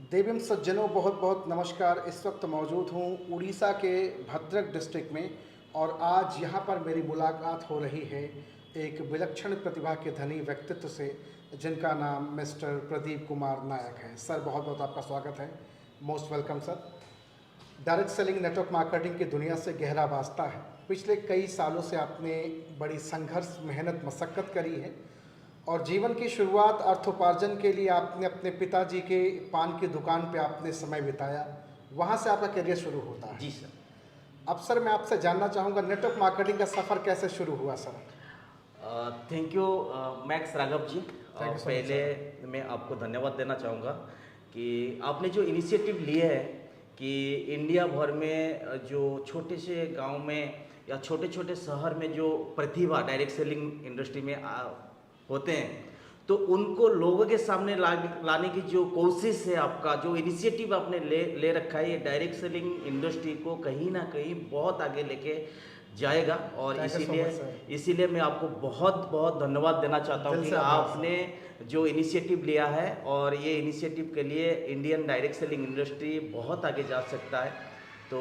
देवीम सज्जनों, बहुत बहुत नमस्कार। इस वक्त मौजूद हूँ उड़ीसा के भद्रक डिस्ट्रिक्ट में और आज यहाँ पर मेरी मुलाकात हो रही है एक विलक्षण प्रतिभा के धनी व्यक्तित्व से जिनका नाम मिस्टर प्रदीप कुमार नायक है। सर, बहुत बहुत आपका स्वागत है। Most welcome sir. Direct selling network marketing की दुनिया से गहरा वास्ता है। पिछले कई सालों से आपने बड़ी संघर्ष, मेहनत, मशक्क़त करी है और जीवन की शुरुआत अर्थोपार्जन के लिए आपने अपने पिताजी के पान की दुकान पे आपने समय बिताया। वहाँ से आपका करियर शुरू होता है। जी सर। अब सर, मैं आपसे जानना चाहूँगा नेटवर्क मार्केटिंग का सफ़र कैसे शुरू हुआ sir? Thank you Max Raghav ji. Thank you so much, पहले मैं आपको धन्यवाद देना चाहूँगा कि आपने जो इनिशिएटिव लिए है कि इंडिया भर में जो छोटे से गांव में या छोटे छोटे शहर में जो प्रतिभा डायरेक्ट सेलिंग इंडस्ट्री में होते हैं, तो उनको लोगों के सामने लाने की जो कोशिश है, आपका जो इनिशिएटिव आपने ले रखा है, ये डायरेक्ट सेलिंग इंडस्ट्री को कहीं ना कहीं बहुत आगे लेके जाएगा। और Thank you so इसीलिए much, sir. इसीलिए मैं आपको बहुत बहुत धन्यवाद देना चाहता हूँ दिल कि से आभार, आपने जो इनिशिएटिव लिया है और ये इनिशिएटिव के लिए इंडियन डायरेक्ट सेलिंग इंडस्ट्री बहुत आगे जा सकता है। तो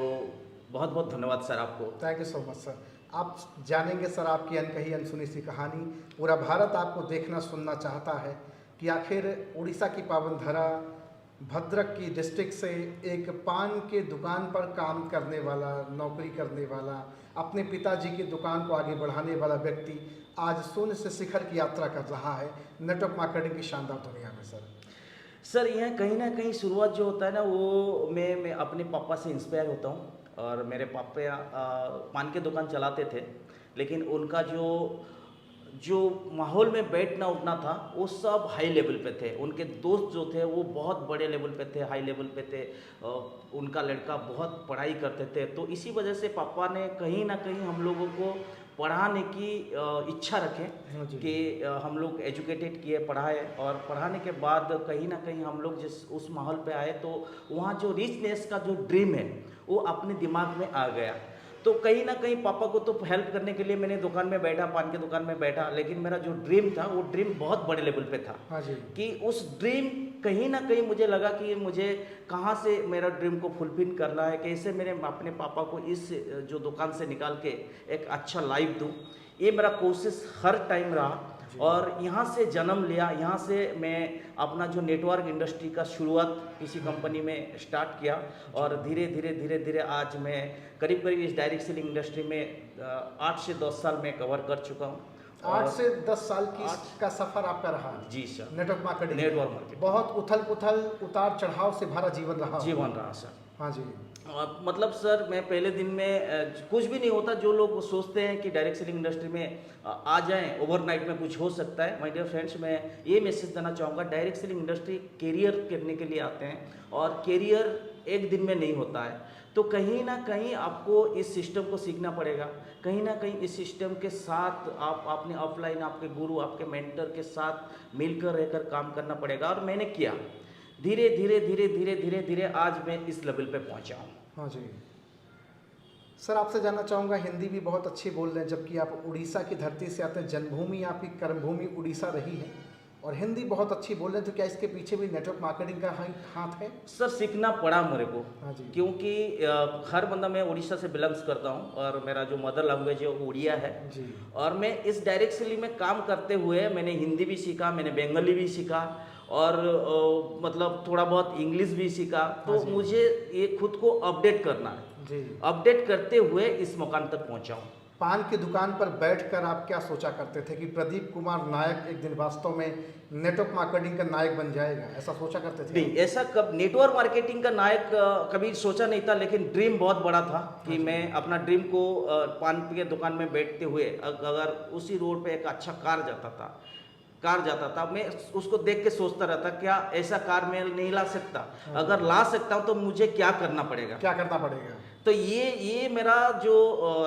बहुत बहुत धन्यवाद सर आपको। Thank you so much sir. आप जानेंगे सर आपकी अनकही अनसुनी सी कहानी। पूरा भारत आपको देखना सुनना चाहता है कि आखिर उड़ीसा की पावन धरा भद्रक की डिस्ट्रिक्ट से एक पान के दुकान पर काम करने वाला, नौकरी करने वाला, अपने पिताजी की दुकान को आगे बढ़ाने वाला व्यक्ति आज शून्य से शिखर की यात्रा कर रहा है नेटवर्क मार्केटिंग की शानदार दुनिया में। सर यह कहीं ना कहीं शुरुआत जो होता है ना, वो मैं अपने पापा से इंस्पायर होता हूँ। और मेरे पापा पान के दुकान चलाते थे, लेकिन उनका जो जो माहौल में बैठना उठना था वो सब हाई लेवल पे थे। उनके दोस्त जो थे वो बहुत बड़े लेवल पे थे, हाई लेवल पे थे। उनका लड़का बहुत पढ़ाई करते थे, तो इसी वजह से पापा ने कहीं ना कहीं हम लोगों को पढ़ाने की इच्छा रखें कि हम लोग एजुकेटेड किए, पढ़ाए। और पढ़ाने के बाद कहीं ना कहीं हम लोग जिस उस माहौल पे आए, तो वहाँ जो रिचनेस का जो ड्रीम है वो अपने दिमाग में आ गया। तो कहीं ना कहीं पापा को तो हेल्प करने के लिए मैंने दुकान में बैठा, पान की दुकान में बैठा, लेकिन मेरा जो ड्रीम था वो ड्रीम बहुत बड़े लेवल पे था। हाँ जी। कि उस ड्रीम कहीं ना कहीं मुझे लगा कि मुझे कहाँ से मेरा ड्रीम को फुलफिल करना है, कैसे मैंने अपने पापा को इस जो दुकान से निकाल के एक अच्छा लाइफ दूँ, ये मेरा कोशिश हर टाइम रहा। और यहाँ से जन्म लिया। यहाँ से मैं अपना जो नेटवर्क इंडस्ट्री का शुरुआत किसी कंपनी में स्टार्ट किया और धीरे धीरे धीरे धीरे आज मैं करीब करीब इस डायरेक्ट सेलिंग इंडस्ट्री में 8 से 10 साल में कवर कर चुका हूँ। 8 से 10 साल की का सफ़र आपका रहा। जी sir. Network marketing. Network marketing बहुत उथल पुथल, उतार चढ़ाव से भरा जीवन रहा सर। हाँ जी। मतलब सर मैं पहले दिन में कुछ भी नहीं होता। जो लोग सोचते हैं कि डायरेक्ट सेलिंग इंडस्ट्री में आ जाएं, ओवरनाइट में कुछ हो सकता है, माय डियर फ्रेंड्स, मैं ये मैसेज देना चाहूँगा, डायरेक्ट सेलिंग इंडस्ट्री कैरियर करने के लिए आते हैं और कैरियर एक दिन में नहीं होता है। तो कहीं ना कहीं आपको इस सिस्टम को सीखना पड़ेगा। कहीं ना कहीं इस सिस्टम के साथ आप अपने ऑफलाइन आपके गुरु, आपके मेंटर के साथ मिलकर रहकर काम करना पड़ेगा। और मैंने किया। धीरे धीरे धीरे धीरे धीरे धीरे आज मैं इस लेवल पे पहुंचा हूँ। हाँ जी। सर, आपसे जानना चाहूँगा, हिंदी भी बहुत अच्छी बोल रहे हैं, जबकि आप उड़ीसा की धरती से आते हैं, जन्मभूमि आपकी कर्मभूमि उड़ीसा रही है और हिंदी बहुत अच्छी बोल रहे हैं, तो क्या इसके पीछे भी नेटवर्क मार्केटिंग का हाथ है? सर सीखना पड़ा मेरे को। हाँ जी। क्योंकि हर बंदा, मैं उड़ीसा से बिलोंग्स करता हूँ और मेरा जो मदर लैंग्वेज है वो उड़िया है जी। और मैं इस डायरेक्ट सेलिंग में काम करते हुए मैंने हिंदी भी सीखा, मैंने बंगाली भी सीखा और मतलब थोड़ा बहुत इंग्लिश भी सीखा। तो मुझे ये खुद को अपडेट करना है जी। अपडेट करते हुए इस मुकाम तक पहुँचा हूँ। पान की दुकान पर बैठकर आप क्या सोचा करते थे कि प्रदीप कुमार नायक एक दिन वास्तव में नेटवर्क मार्केटिंग का नायक बन जाएगा, ऐसा सोचा करते थे? नहीं, ऐसा कब नेटवर्क मार्केटिंग का नायक कभी सोचा नहीं था, लेकिन ड्रीम बहुत बड़ा था कि मैं अपना ड्रीम को पान की दुकान में बैठते हुए अगर उसी रोड पे एक अच्छा कार जाता था, मैं उसको देख के सोचता रहता, क्या ऐसा कार मैं नहीं ला सकता? अगर ला सकता हूँ तो मुझे क्या करना पड़ेगा? तो ये मेरा जो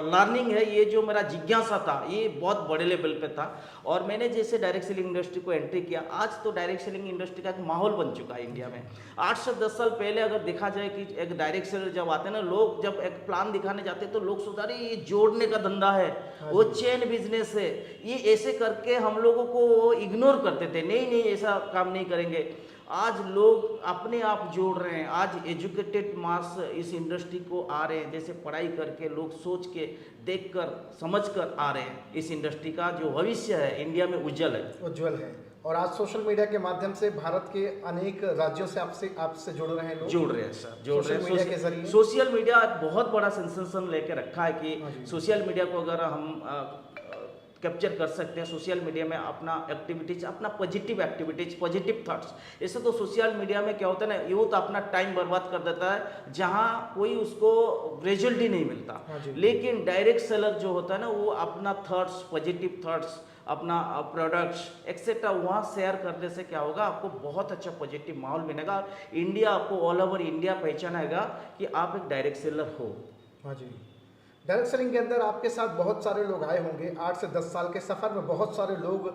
लर्निंग है, ये जो मेरा जिज्ञासा था, ये बहुत बड़े लेवल पे था। और मैंने जैसे डायरेक्ट सेलिंग इंडस्ट्री को एंट्री किया, आज तो डायरेक्ट सेलिंग इंडस्ट्री का एक माहौल बन चुका है इंडिया में। 8 से 10 साल पहले अगर देखा जाए कि एक डायरेक्ट सेलर जब आते हैं ना, लोग जब एक प्लान दिखाने जाते हैं तो लोग सोचते हैं ये जोड़ने का धंधा है, वो चेन बिजनेस है, ये ऐसे करके हम लोगों को इग्नोर करते थे, नहीं ऐसा काम नहीं करेंगे। आज लोग अपने आप जोड़ रहे हैं, आज एजुकेटेड मास इस इंडस्ट्री को आ रहे हैं, जैसे पढ़ाई करके लोग सोच के देख कर समझ कर आ रहे हैं। इस इंडस्ट्री का जो भविष्य है इंडिया में उज्जवल है। उज्जवल है। और आज सोशल मीडिया के माध्यम से भारत के अनेक राज्यों से आपसे जुड़ रहे हैं लोग। जुड़ रहे हैं सर, जुड़ रहे हैं मीडिया के जरिए। सोशल मीडिया बहुत बड़ा सेंसेशन लेके रखा है कि सोशल मीडिया को अगर हम कैप्चर कर सकते हैं, सोशल मीडिया में अपना एक्टिविटीज, अपना पॉजिटिव एक्टिविटीज, पॉजिटिव थॉट्स। ऐसे तो सोशल मीडिया में क्या होता है ना, यूथ अपना टाइम बर्बाद कर देता है जहां कोई उसको रिजल्ट ही नहीं मिलता। लेकिन डायरेक्ट सेलर जो होता है ना, वो अपना थॉट्स, पॉजिटिव थॉट्स, अपना प्रोडक्ट्स एक्सेट्रा वहाँ शेयर करने से क्या होगा, आपको बहुत अच्छा पॉजिटिव माहौल मिलेगा। इंडिया आपको ऑल ओवर इंडिया पहचानेगा कि आप एक डायरेक्ट सेलर हो। हाँ जी। डायरेक्ट सेलिंग के अंदर आपके साथ बहुत सारे लोग आए होंगे। 8 से 10 साल के सफ़र में बहुत सारे लोग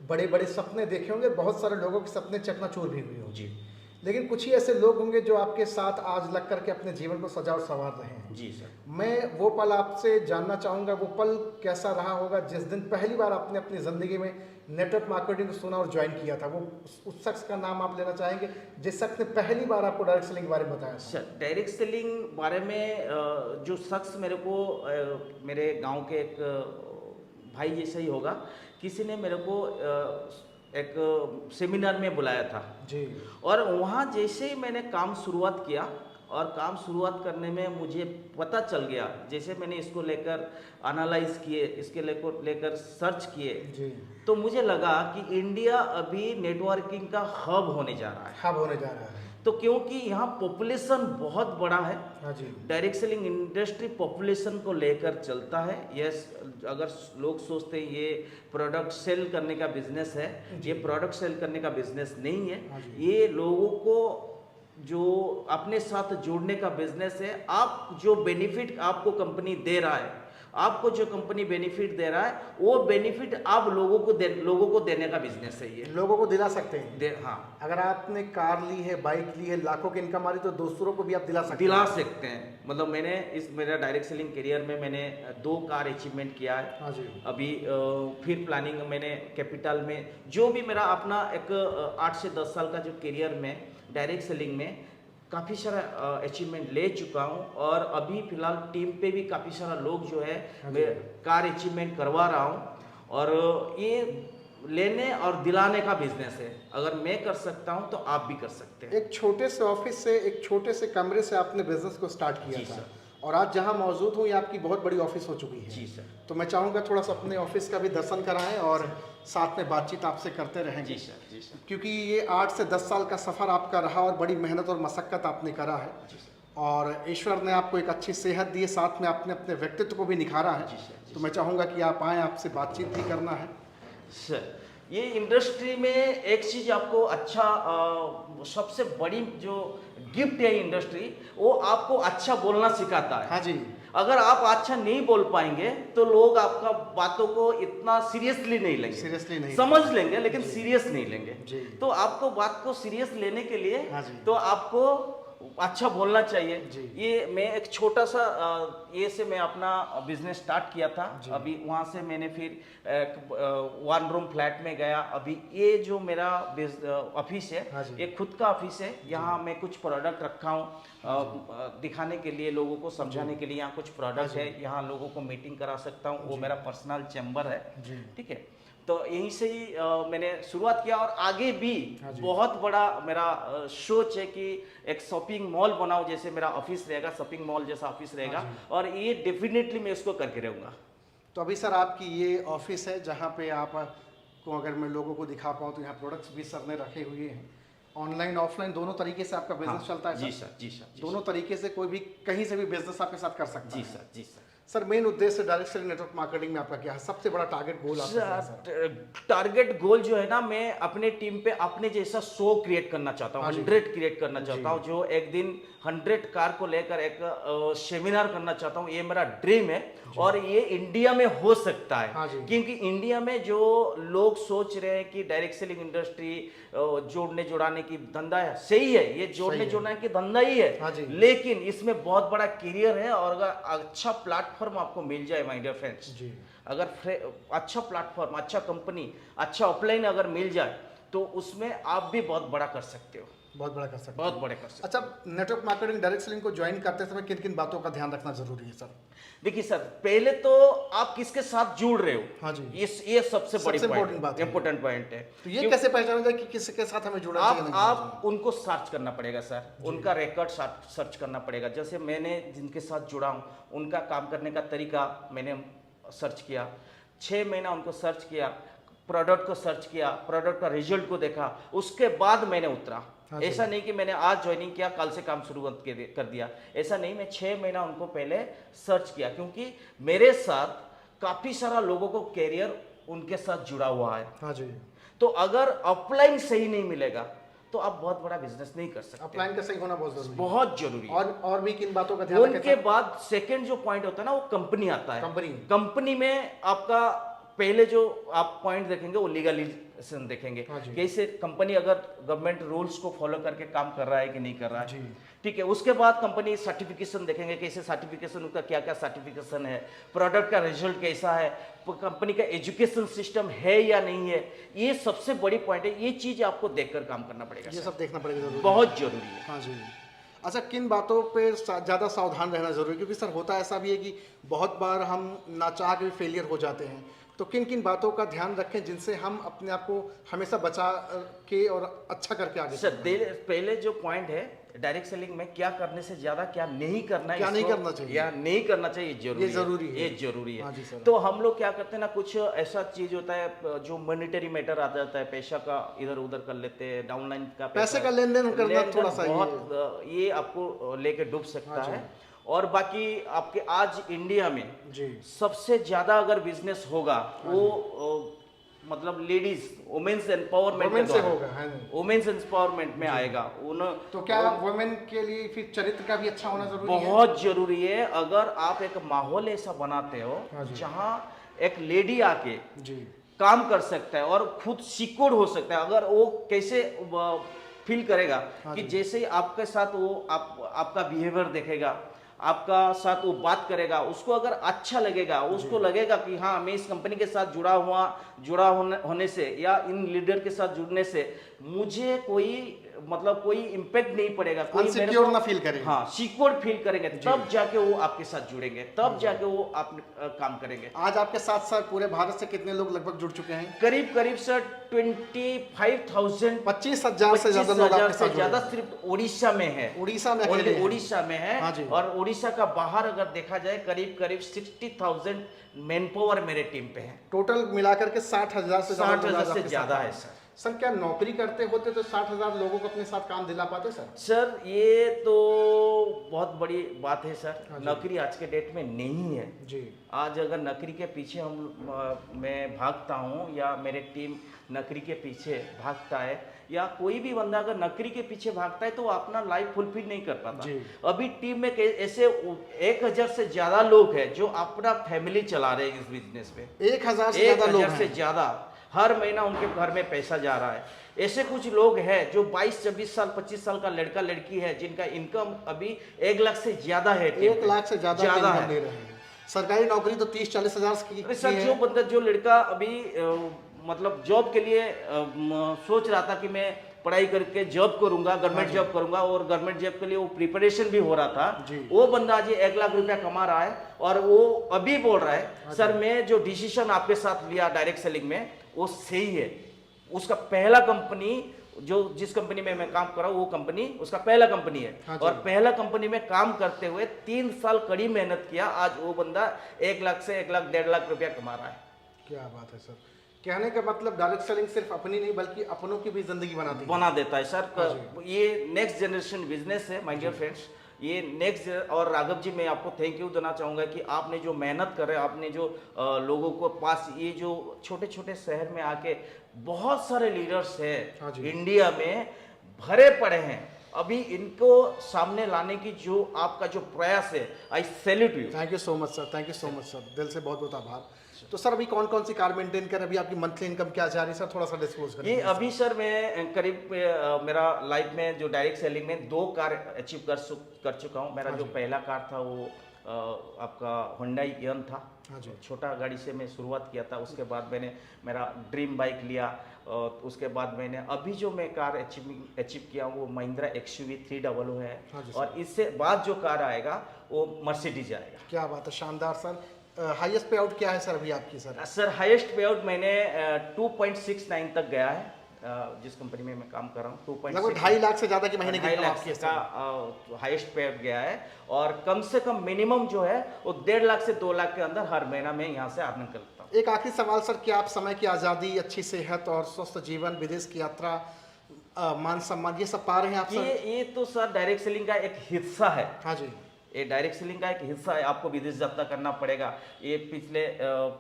बड़े बड़े सपने देखे होंगे, बहुत सारे लोगों के सपने चकनाचूर भी हुए होंगे। जी। लेकिन कुछ ही ऐसे लोग होंगे जो आपके साथ आज लग करके अपने जीवन को सजा और संवार रहे हैं। जी सर। मैं वो पल आपसे जानना चाहूँगा, वो पल कैसा रहा होगा जिस दिन पहली बार आपने अपनी ज़िंदगी में नेटवर्क मार्केटिंग को सुना और ज्वाइन किया था। वो उस शख्स का नाम आप लेना चाहेंगे जिस शख्स ने पहली बार आपको डायरेक्ट सेलिंग के बारे में बताया? सर, डायरेक्ट सेलिंग बारे में जो शख्स मेरे को मेरे गांव के एक भाई जैसा ही होगा, किसी ने मेरे को एक सेमिनार में बुलाया था जी। और वहाँ जैसे ही मैंने काम शुरुआत किया और काम शुरुआत करने में मुझे पता चल गया, जैसे मैंने इसको लेकर एनालाइज किए, इसके लेकर सर्च किए, तो मुझे लगा कि इंडिया अभी नेटवर्किंग का हब होने जा रहा है। हब होने जा रहा है। तो क्योंकि यहाँ पॉपुलेशन बहुत बड़ा है। हाँ जी। डायरेक्ट सेलिंग इंडस्ट्री पॉपुलेशन को लेकर चलता है। यस, अगर लोग सोचते हैं ये प्रोडक्ट सेल करने का बिजनेस है, ये प्रोडक्ट सेल करने का बिजनेस नहीं है, ये लोगों को जो अपने साथ जोड़ने का बिजनेस है। आप जो बेनिफिट आपको कंपनी दे रहा है, आपको जो कंपनी बेनिफिट दे रहा है, वो बेनिफिट आप लोगों को देने का बिजनेस है। ये लोगों को दिला सकते हैं। हाँ, अगर आपने कार ली है, बाइक ली है, लाखों की इनकम आ रही, तो दूसरों को भी आप दिला सकते हैं। मतलब मैंने मेरा डायरेक्ट सेलिंग करियर में मैंने 2 कार अचीवमेंट किया है। हाँ जी। अभी फिर प्लानिंग मैंने कैपिटल में जो भी मेरा अपना एक 8 से 10 साल का जो करियर में डायरेक्ट सेलिंग में काफ़ी सारा अचीवमेंट ले चुका हूँ। और अभी फिलहाल टीम पे भी काफ़ी सारा लोग जो है मैं कार अचीवमेंट करवा रहा हूँ। और ये लेने और दिलाने का बिजनेस है। अगर मैं कर सकता हूँ तो आप भी कर सकते हैं। एक छोटे से ऑफिस से, एक छोटे से कमरे से आपने बिजनेस को स्टार्ट किया था, और आज जहाँ मौजूद हूँ ये आपकी बहुत बड़ी ऑफिस हो चुकी है। जी सर। तो मैं चाहूँगा थोड़ा सा अपने ऑफिस का भी दर्शन कराएं और साथ में बातचीत आपसे करते रहेंगे। जी सर, जी सर। क्योंकि ये 8 से 10 साल का सफ़र आपका रहा और बड़ी मेहनत और मशक्क़त आपने करा है। और ईश्वर ने आपको एक अच्छी सेहत दी है, साथ में आपने अपने व्यक्तित्व को भी निखारा है। तो मैं चाहूँगा कि आप आएँ, आपसे बातचीत भी करना है। सर, ये इंडस्ट्री में एक चीज़ आपको अच्छा सबसे बड़ी जो गिफ्ट है इंडस्ट्री, वो आपको अच्छा बोलना सिखाता है। हाँ जी। अगर आप अच्छा नहीं बोल पाएंगे तो लोग आपका बातों को इतना सीरियसली नहीं लेंगे। समझ लेंगे लेकिन सीरियस नहीं लेंगे। तो आपको बात को सीरियस लेने के लिए तो आपको अच्छा बोलना चाहिए। ये मैं एक छोटा सा ये से मैं अपना बिजनेस स्टार्ट किया था। अभी वहाँ से मैंने फिर 1 रूम फ्लैट में गया। अभी ये जो मेरा ऑफिस है, ये खुद का ऑफिस है। यहाँ मैं कुछ प्रोडक्ट रखा हूँ दिखाने के लिए, लोगों को समझाने के लिए। यहाँ कुछ प्रोडक्ट है, यहाँ लोगों को मीटिंग करा सकता हूँ। वो मेरा पर्सनल चैम्बर है। ठीक है, तो यहीं से ही मैंने शुरुआत किया। और आगे भी बहुत बड़ा मेरा सोच है कि एक शॉपिंग मॉल बनाऊं, जैसे मेरा ऑफिस रहेगा, शॉपिंग मॉल जैसा ऑफिस रहेगा। और ये डेफिनेटली मैं इसको करके रहूँगा। तो अभी सर आपकी ये ऑफिस है जहाँ पे आप को अगर मैं लोगों को दिखा पाऊँ तो यहाँ प्रोडक्ट्स भी सर ने रखे हुए हैं। ऑनलाइन ऑफलाइन दोनों तरीके से आपका बिजनेस चलता है सर? जी सर, जी सर। दोनों तरीके से कोई भी कहीं से भी बिजनेस आपके साथ कर सकता है? जी सर, जी सर। सर, मेन उद्देश्य डायरेक्ट सेलिंग नेटवर्क मार्केटिंग में आपका क्या है? सबसे बड़ा टारगेट गोल आपका? टारगेट गोल जो है ना, मैं अपने टीम पे अपने जैसा 100 क्रिएट करना चाहता हूँ, 100 क्रिएट करना चाहता हूँ। जो एक दिन 100 कार को लेकर एक सेमिनार करना चाहता हूँ। ये मेरा ड्रीम है और ये इंडिया में हो सकता है। क्योंकि इंडिया में जो लोग सोच रहे हैं कि डायरेक्ट सेलिंग इंडस्ट्री जोड़ने जुड़ाने की धंधा है, सही है, ये जोड़ने जुड़ाने की धंधा ही है। लेकिन इसमें बहुत बड़ा करियर है। और अगर अच्छा प्लेटफॉर्म आपको मिल जाए माय डियर फ्रेंड्स, अगर अच्छा प्लेटफॉर्म, अच्छा कंपनी, अच्छा ऑफलाइन अगर मिल जाए तो उसमें आप भी बहुत बड़ा कर सकते हो, बहुत बड़ा कर सकते बहुत बड़े कर सकते हो। अच्छा, नेटवर्क मार्केटिंग डायरेक्ट सेलिंग को ज्वाइन करते समय किन किन बातों का ध्यान रखना जरूरी है सर? देखिए सर, पहले तो आप किसके साथ जुड़ रहे हो, हाँ जी, ये सबसे बड़ी इम्पोर्टेंट बात है। इंपॉर्टेंट पॉइंट है। तो ये कैसे पहचाना जाए कि किसके साथ हमें जुड़ना चाहिए नहीं आप उनको सर्च करना पड़ेगा सर, उनका रिकॉर्ड सर्च करना पड़ेगा। जैसे मैंने जिनके साथ जुड़ा हूँ उनका काम करने का तरीका मैंने सर्च किया, 6 महीना उनको सर्च किया, प्रोडक्ट को सर्च किया, प्रोडक्ट का रिजल्ट को देखा, उसके बाद मैंने उतरा। हाँ ऐसा नहीं कि मैंने आज ज्वाइनिंग किया कल से काम शुरू कर दिया, ऐसा नहीं। मैं 6 महीना उनको पहले सर्च किया, क्योंकि मेरे साथ काफी सारा लोगों को कैरियर उनके साथ जुड़ा हुआ है। हाँ जी, तो अगर अपलाइन सही नहीं मिलेगा तो आप बहुत बड़ा बिजनेस नहीं कर सकते। अपलाइन का सही होना बहुत जरूरी है। बहुत जरूरी है। और भी किन बातों का ध्यान रखें उनके सर? बाद सेकंड जो पॉइंट होता है ना, वो कंपनी आता है। कंपनी कंपनी में आपका पहले जो आप पॉइंट देखेंगे वो लीगलाइजेशन देखेंगे, हाँ जी। कैसे कंपनी अगर गवर्नमेंट रूल्स को फॉलो करके काम कर रहा है कि नहीं कर रहा है। जी। ठीक है, उसके बाद कंपनी सर्टिफिकेशन देखेंगे, कैसे सर्टिफिकेशन, उनका क्या क्या सर्टिफिकेशन है, प्रोडक्ट का रिजल्ट कैसा है, कंपनी का एजुकेशन सिस्टम है या नहीं है। ये सबसे बड़ी पॉइंट है, ये चीज आपको देखकर काम करना पड़ेगा। ये सब देखना पड़ेगा जरूर, बहुत जरूरी है। हाँ जी। अच्छा, किन बातों पे ज़्यादा सावधान रहना जरूरी है? क्योंकि सर होता ऐसा भी है कि बहुत बार हम नाचाह के भी फेलियर हो जाते हैं, तो किन किन बातों का ध्यान रखें जिनसे हम अपने आप को हमेशा बचा के और अच्छा करके आगे सर पहले जो पॉइंट है डायरेक्ट सेलिंग में, क्या करने से ज्यादा क्या नहीं करना है, क्या नहीं करना चाहिए, या नहीं करना चाहिए, ये जरूरी है। ये जरूरी है। हाँ जी सर। तो हम लोग क्या करते हैं ना, कुछ ऐसा चीज होता है जो मॉनिटरी मैटर आ जाता है, पैसा का इधर उधर कर लेते हैं, डाउनलाइन का पैसे का लेन देन करना थोड़ा सा बहुत ये आपको लेके डूब सकता है। और बाकी आपके आज इंडिया में जी सबसे ज्यादा अगर बिजनेस होगा वो मतलब लेडीज वुमेन्स एम्पावरमेंट से होगा, वुमेन्स एम्पावरमेंट में आएगा। तो क्या वुमेन के लिए फिर चरित्र का भी अच्छा होना जरूरी है? बहुत जरूरी है। अगर आप एक माहौल ऐसा बनाते हो जहां एक लेडी आके जी काम कर सकता है और खुद सिक्योर हो सकता है, अगर वो कैसे फील करेगा कि जैसे ही आपके साथ वो आपका बिहेवियर देखेगा, आपका साथ वो बात करेगा, उसको अगर अच्छा लगेगा, उसको लगेगा कि हाँ मैं इस कंपनी के साथ जुड़ा होने से या इन लीडर के साथ जुड़ने से मुझे कोई मतलब कोई इम्पैक्ट नहीं पड़ेगा, कोई सिक्योर ना फील करेंगे। हाँ सिक्योर फील करेंगे, तब जाके वो आपके साथ जुड़ेंगे, तब जाके वो आप काम करेंगे। आज आपके साथ साथ पूरे भारत से कितने लोग लगभग जुड़ चुके हैं? करीब सर 25,000 25,000 से ज्यादा लोग आपके साथ जुड़े हैं। सिर्फ उड़ीसा में है। उड़ीसा में अकेले हैं। उड़ीसा में है। हाँ जी। और उड़ीसा का बाहर अगर देखा जाए करीब 60,000 मैन पावर मेरे टीम पे है। टोटल मिलाकर के 60,000 से 60,000 से ज्यादा है सर। सर क्या नौकरी करते होते तो 60,000 लोगों को अपने साथ काम दिला पाते सर? सर ये तो बहुत बड़ी बात है सर। नौकरी आज के डेट में नहीं है जी। आज अगर नौकरी के पीछे मैं भागता हूँ या मेरे टीम नौकरी के पीछे भागता है या कोई भी बंदा अगर नौकरी के पीछे भागता है तो वो अपना लाइफ फुलफिल नहीं कर पाता। अभी टीम में ऐसे 1,000 से ज्यादा लोग हैं जो अपना फैमिली चला रहे हैं इस बिजनेस में। 1,000 से ज्यादा लोग से ज्यादा हर महीना उनके घर में पैसा जा रहा है। ऐसे कुछ लोग हैं जो 22, 24 साल 25 साल का लड़का लड़की है जिनका इनकम अभी 1 लाख से ज्यादा है। 1 लाख से ज्यादा है। ले रहे हैं। सरकारी नौकरी तो 30-40 हजार की सर जो लड़का अभी मतलब जॉब के लिए सोच रहा था कि मैं पढ़ाई करके जॉब करूंगा, गवर्नमेंट जॉब करूंगा, और गवर्नमेंट जॉब के लिए वो प्रिपरेशन भी हो रहा था, वो बंदा आज 1 लाख रुपया कमा रहा है और वो अभी बोल रहा है सर मैं जो डिसीजन आपके साथ लिया डायरेक्ट सेलिंग में वो सही है। उसका पहला कंपनी जिस कंपनी में मैं काम कर रहा हूँ वो कंपनी उसका पहला कंपनी है और पहला कंपनी में काम करते हुए 3 साल कड़ी मेहनत किया, आज वो बंदा 1 लाख से 1 लाख 1.5 लाख रुपया कमा रहा है। क्या बात है सर। कहने का मतलब डायरेक्ट सेलिंग सिर्फ अपनी नहीं बल्कि अपनों की भी जिंदगी बना देता है सर। ये नेक्स्ट जनरेशन बिजनेस है माय डियर फ्रेंड्स, ये नेक्स्ट। और राघव जी मैं आपको थैंक यू देना चाहूँगा कि आपने जो मेहनत करे, आपने जो लोगों को पास ये जो छोटे छोटे शहर में आके बहुत सारे लीडर्स हैं इंडिया में भरे पड़े हैं, अभी इनको सामने लाने की जो आपका जो प्रयास है, आई salute you. Thank you so much sir, thank you so much sir, दिल से बहुत बहुत आभार। तो सर अभी कौन कौन सी कार मेंटेन कर, अभी आपकी मंथली इनकम क्या जा रही है सर, थोड़ा सा डिस्क्लोज करिए। ये अभी सर मैं करीब मेरा लाइफ में जो डायरेक्ट सेलिंग में 2 कार अचीव कर चुका हूँ। मेरा जो पहला कार था वो आपका Hyundai Ion था। हाँ जी। छोटा गाड़ी से मैं शुरुआत किया था, उसके बाद मैंने मेरा ड्रीम बाइक लिया, और उसके बाद मैंने अभी जो मैं कार अचीव किया हूँ वो महिंद्रा XUV 300 है। हाँ जी और इससे बाद जो कार आएगा वो मर्सिडीज आएगा। क्या बात है, शानदार सर। हाईएस्ट पे आउट क्या है सर अभी आपकी सर? सर हाईएस्ट पे आउट मैंने 2.69 तक गया है, जिस कंपनी में मैं काम कर रहा हूँ। 2.6 लगभग 2.5 लाख से ज़्यादा की महीने की 2.5 इनकम लाख आपकी है का सर। हाईएस्ट पे आउट गया है, और कम से कम मिनिमम जो है वो 1.5 लाख से 2 लाख के अंदर हर महीना में यहाँ से अर्निंग करता हूँ। एक आखिरी सवाल सर, क्या आप समय की आज़ादी, अच्छी सेहत और स्वस्थ जीवन, विदेश की यात्रा, मान सम्मान, ये सब पा रहे हैं आप सर? ये तो सर डायरेक्ट सेलिंग का एक हिस्सा है। हाँ जी। ये डायरेक्ट सेलिंग का एक हिस्सा है, आपको विदेश यात्रा करना पड़ेगा। ये पिछले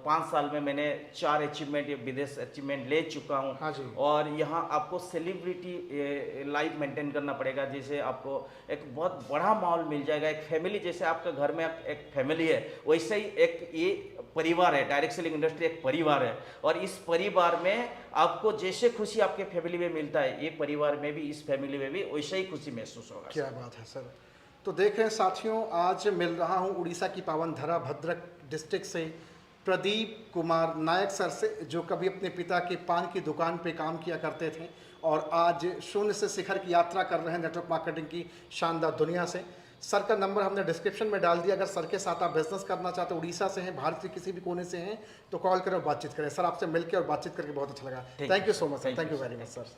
5 साल में मैंने 4 अचीवमेंट, ये विदेश अचीवमेंट ले चुका हूँ। हाँ जी। और यहाँ आपको सेलिब्रिटी लाइफ मेंटेन करना पड़ेगा, जैसे आपको एक बहुत बड़ा माहौल मिल जाएगा, एक फैमिली, जैसे आपका घर में एक फैमिली है, वैसे ही एक ये परिवार है। डायरेक्ट सेलिंग इंडस्ट्री एक परिवार है, और इस परिवार में आपको जैसे खुशी आपके फैमिली में मिलता है, ये परिवार में भी, इस फैमिली में भी वैसे ही खुशी महसूस होगा। क्या बात है सर। तो देख रहे हैं साथियों, आज मिल रहा हूँ उड़ीसा की पावन धरा भद्रक डिस्ट्रिक्ट से प्रदीप कुमार नायक सर से, जो कभी अपने पिता के पान की दुकान पे काम किया करते थे और आज शून्य से शिखर की यात्रा कर रहे हैं नेटवर्क मार्केटिंग की शानदार दुनिया से। सर का नंबर हमने डिस्क्रिप्शन में डाल दिया, अगर सर के साथ आप बिजनेस करना चाहते हैं, उड़ीसा से हैं, भारत के किसी भी कोने से हैं, तो कॉल करें और बातचीत करें। सर आपसे मिलकर और बातचीत करके बहुत अच्छा लगा। Thank you so much sir, thank you very much sir.